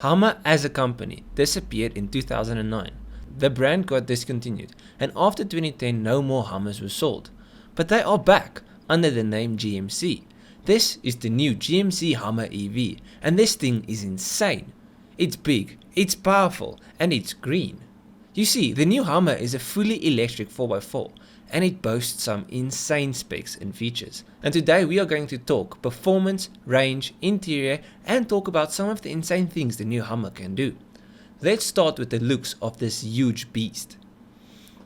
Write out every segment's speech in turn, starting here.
Hummer as a company disappeared in 2009. The brand got discontinued, and after 2010 no more Hummers were sold. But they are back under the name GMC. This is the new GMC Hummer EV, and this thing is insane. It's big, it's powerful, and it's green. You see, the new Hummer is a fully electric 4x4, and it boasts some insane specs and features. And today we are going to talk performance, range, interior, and talk about some of the insane things the new Hummer can do. Let's start with the looks of this huge beast.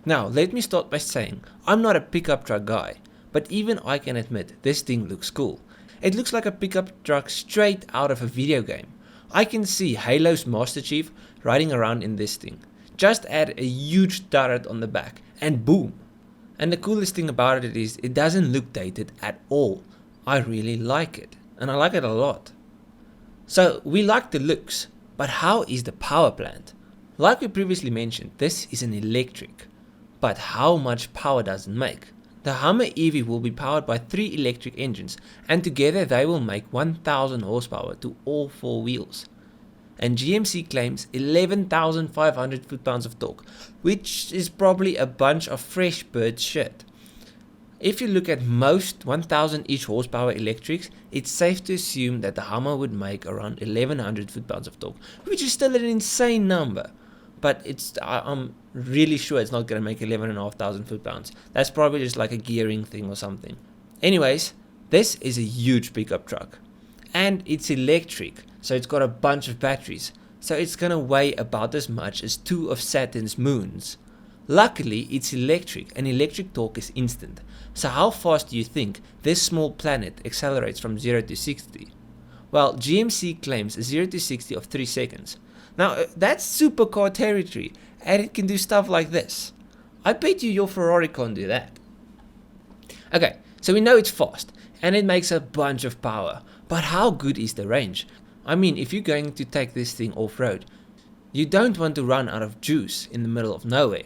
Now, let me start by saying, I'm not a pickup truck guy, but even I can admit this thing looks cool. It looks like a pickup truck straight out of a video game. I can see Halo's Master Chief riding around in this thing. Just add a huge turret on the back, and boom! And the coolest thing about it is it doesn't look dated at all. I really like it, and I like it a lot. So we like the looks, but how is the power plant? Like we previously mentioned, this is an electric, but how much power does it make? The Hummer EV will be powered by 3 electric engines, and together they will make 1000 horsepower to all 4 wheels. And GMC claims 11,500 foot-pounds of torque, which is probably a bunch of fresh bird shit. If you look at most 1000 each horsepower electrics, it's safe to assume that the Hummer would make around 1100 foot-pounds of torque, which is still an insane number. But I'm really sure it's not going to make 11,500 foot-pounds. That's probably just like a gearing thing or something. Anyways, this is a huge pickup truck. And it's electric, so it's got a bunch of batteries, so it's gonna weigh about as much as 2 of Saturn's moons. Luckily, it's electric, and electric torque is instant. So how fast do you think this small planet accelerates from 0 to 60? Well, GMC claims a 0 to 60 of 3 seconds. Now, that's supercar territory, and it can do stuff like this. I bet you your Ferrari can't do that. Okay, so we know it's fast, and it makes a bunch of power. But how good is the range? I mean, if you're going to take this thing off-road, you don't want to run out of juice in the middle of nowhere.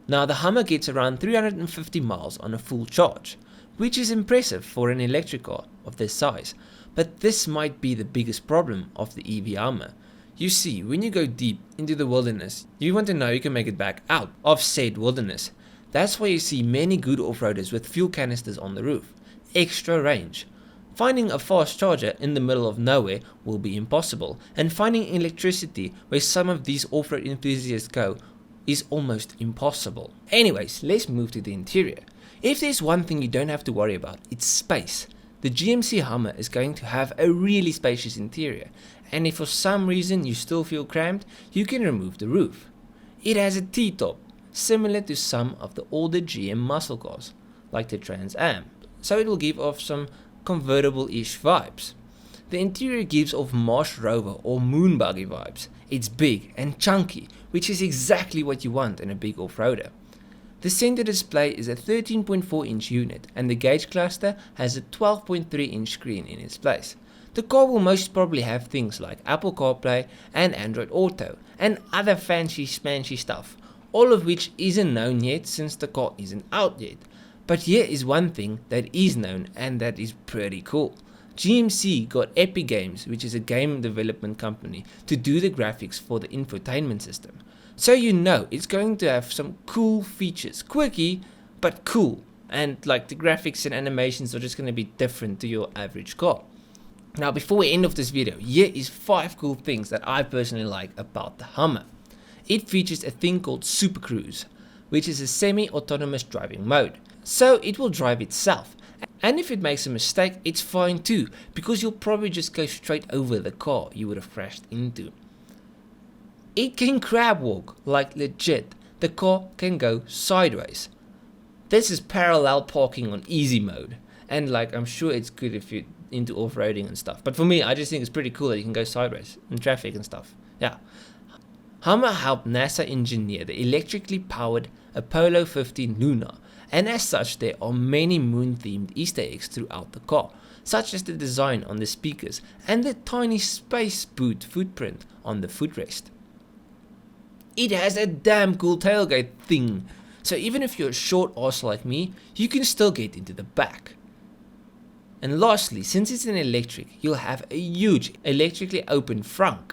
Now, the Hummer gets around 350 miles on a full charge, which is impressive for an electric car of this size. But this might be the biggest problem of the EV Hummer. You see, when you go deep into the wilderness, you want to know you can make it back out of said wilderness. That's why you see many good off-roaders with fuel canisters on the roof. Extra range. Finding a fast charger in the middle of nowhere will be impossible, and finding electricity where some of these off-road enthusiasts go is almost impossible. Anyways, let's move to the interior. If there's one thing you don't have to worry about, it's space. The GMC Hummer is going to have a really spacious interior, and if for some reason you still feel cramped, you can remove the roof. It has a T-top, similar to some of the older GM muscle cars, like the Trans Am, so it will give off some convertible-ish vibes. The interior gives off Mars Rover or Moon Buggy vibes. It's big and chunky, which is exactly what you want in a big off-roader. The center display is a 13.4 inch unit, and the gauge cluster has a 12.3 inch screen in its place. The car will most probably have things like Apple CarPlay and Android Auto, and other fancy smancy stuff, all of which isn't known yet since the car isn't out yet. But here is one thing that is known, and that is pretty cool. GMC got Epic Games, which is a game development company, to do the graphics for the infotainment system. So you know it's going to have some cool features. Quirky, but cool. And like the graphics and animations are just going to be different to your average car. Now before we end off this video, here is 5 cool things that I personally like about the Hummer. It features a thing called Super Cruise, which is a semi-autonomous driving mode. So it will drive itself, and if it makes a mistake, it's fine too, because you'll probably just go straight over the car you would have crashed into. It can crab walk, like legit. The car can go sideways. This is parallel parking on easy mode, and like I'm sure it's good if you're into off-roading and stuff, but for me I just think it's pretty cool that you can go sideways in traffic and stuff. Yeah. Hummer helped NASA engineer the electrically powered Apollo 15 Lunar, and as such there are many moon-themed Easter eggs throughout the car, such as the design on the speakers and the tiny space boot footprint on the footrest. It has a damn cool tailgate thing, so even if you're a short ass like me, you can still get into the back. And lastly, since it's an electric, you'll have a huge electrically open frunk.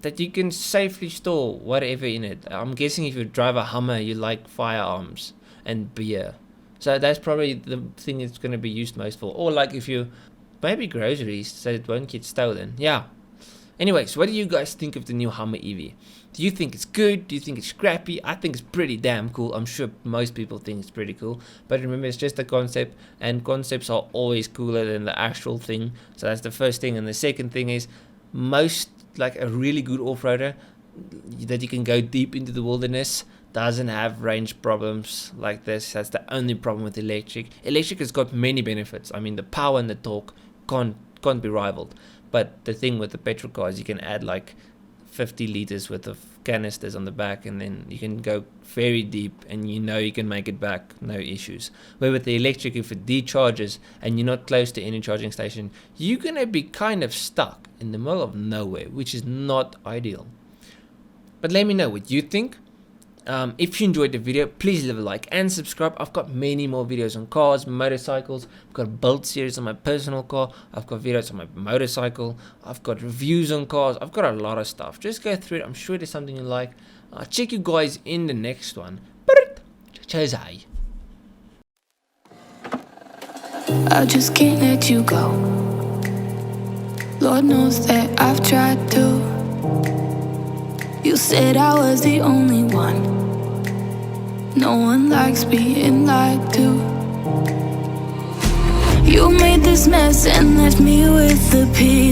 that you can safely store whatever in it. I'm guessing if you drive a Hummer, you like firearms and beer. So that's probably the thing it's going to be used most for. Or like if you, maybe groceries, so it won't get stolen. Yeah. Anyways, what do you guys think of the new Hummer EV? Do you think it's good? Do you think it's scrappy? I think it's pretty damn cool. I'm sure most people think it's pretty cool. But remember, it's just a concept, and concepts are always cooler than the actual thing. So that's the first thing. And the second thing is, most, like a really good off-roader that you can go deep into the wilderness, doesn't have range problems like this. That's the only problem with electric. Electric has got many benefits. I mean, the power and the torque can't be rivaled. But the thing with the petrol cars, you can add like 50 liters worth of canisters on the back, and then you can go very deep, and you know you can make it back, no issues. Where with the electric, if it decharges and you're not close to any charging station, you're gonna be kind of stuck in the middle of nowhere, which is not ideal. But let me know what you think. If you enjoyed the video, please leave a like and subscribe. I've got many more videos on cars, motorcycles. I've got a build series on my personal car. I've got videos on my motorcycle. I've got reviews on cars. I've got a lot of stuff. Just go through it. I'm sure there's something you like. I'll check you guys in the next one. Cheers. I just can't let you go. Lord knows that I've tried to. You said I was the only one. No one likes being lied to. You made this mess and left me with the peace.